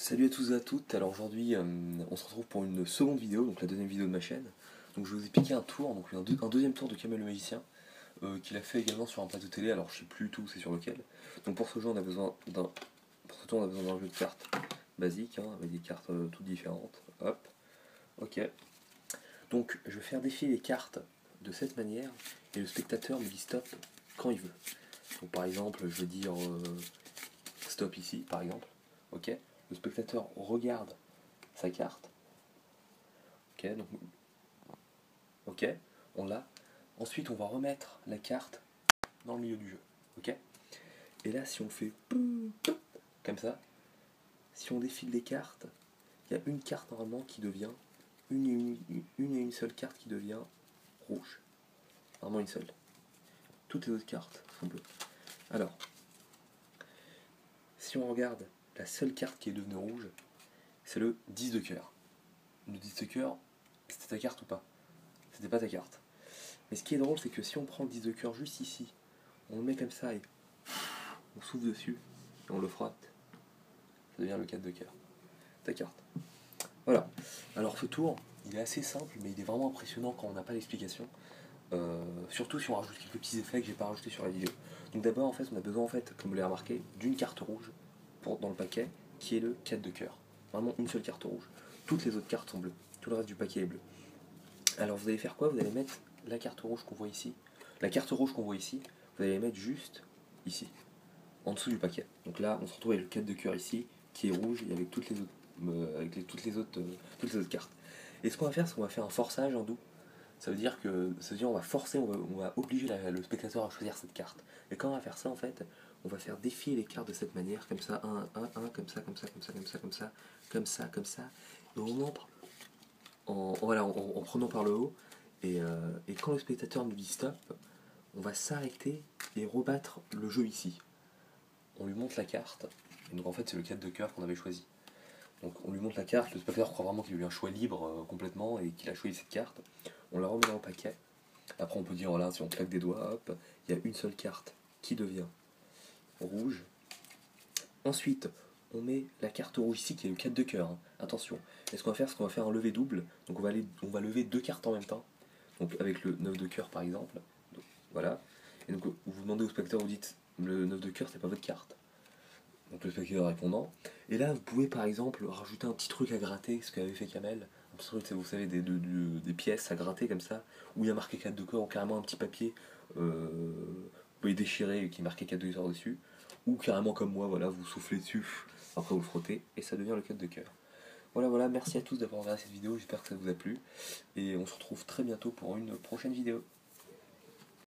Salut à tous et à toutes, alors aujourd'hui on se retrouve pour une seconde vidéo, donc la deuxième vidéo de ma chaîne. Donc je vais vous expliquer un tour, donc un deuxième tour de Kamel le magicien, qu'il a fait également sur un plateau télé, alors je sais plus tout c'est sur lequel. Donc pour ce jeu on a besoin d'un jeu de cartes basique, hein, avec des cartes toutes différentes. Hop, ok. Donc je vais faire défiler les cartes de cette manière, et le spectateur me dit stop quand il veut. Donc par exemple je vais dire stop ici par exemple, ok. Le spectateur regarde sa carte. Ok, donc, ok, on l'a. Ensuite, on va remettre la carte dans le milieu du jeu. Ok. Et là, si on fait comme ça, si on défile les cartes, il y a une carte normalement qui devient une seule carte qui devient rouge. Vraiment une seule. Toutes les autres cartes sont bleues. Alors, si on regarde la seule carte qui est devenue rouge, c'est le 10 de cœur. Le 10 de cœur, c'était ta carte ou pas? C'était pas ta carte. Mais ce qui est drôle, c'est que si on prend le 10 de cœur juste ici, on le met comme ça et on souffle dessus, et on le frotte, ça devient le 4 de cœur. Ta carte. Voilà. Alors ce tour, il est assez simple, mais il est vraiment impressionnant quand on n'a pas d'explication. Surtout si on rajoute quelques petits effets que j'ai pas rajoutés sur la vidéo. Donc d'abord, en fait, on a besoin, comme vous l'avez remarqué, d'une carte rouge dans le paquet, qui est le 4 de cœur. Vraiment une seule carte rouge. Toutes les autres cartes sont bleues. Tout le reste du paquet est bleu. Alors vous allez faire quoi? Vous allez mettre la carte rouge qu'on voit ici. La carte rouge qu'on voit ici, vous allez la mettre juste ici, en dessous du paquet. Donc là, on se retrouve avec le 4 de cœur ici, qui est rouge, et avec toutes les autres, toutes les autres cartes. Et ce qu'on va faire, c'est qu'on va faire un forçage en doux. Ça veut dire on va forcer, on va obliger le spectateur à choisir cette carte. Et quand on va faire ça, en fait, on va faire défiler les cartes de cette manière, comme ça, 1, comme ça, comme ça, comme ça, comme ça, comme ça, comme ça, comme ça. Et on montre en prenant par le haut. Et quand le spectateur nous dit stop, on va s'arrêter et rebattre le jeu ici. On lui montre la carte, et donc en fait c'est le 4 de cœur qu'on avait choisi. Donc on lui montre la carte, le spectateur croit vraiment qu'il a eu un choix libre complètement et qu'il a choisi cette carte. On la remet dans le paquet. Après on peut dire, voilà, si on claque des doigts, hop, il y a une seule carte qui devient rouge. Ensuite, on met la carte rouge ici qui est le 4 de cœur. Hein. Attention. Et ce qu'on va faire, c'est qu'on va faire un lever double. Donc on va lever deux cartes en même temps. Donc avec le 9 de cœur par exemple. Donc, voilà. Et donc vous demandez au spectateur, vous dites le 9 de cœur c'est pas votre carte. Donc le spectateur répondant. Et là vous pouvez par exemple rajouter un petit truc à gratter, ce qu'avait fait Kamel. Un petit truc, vous savez, des pièces à gratter comme ça, où il y a marqué 4 de cœur, ou carrément un petit papier, vous pouvez déchirer qui est marqué 4 de cœur dessus, ou carrément comme moi, voilà, vous soufflez dessus, après vous le frottez, et ça devient le 4 de cœur. Voilà, merci à tous d'avoir regardé cette vidéo, j'espère que ça vous a plu, et on se retrouve très bientôt pour une prochaine vidéo.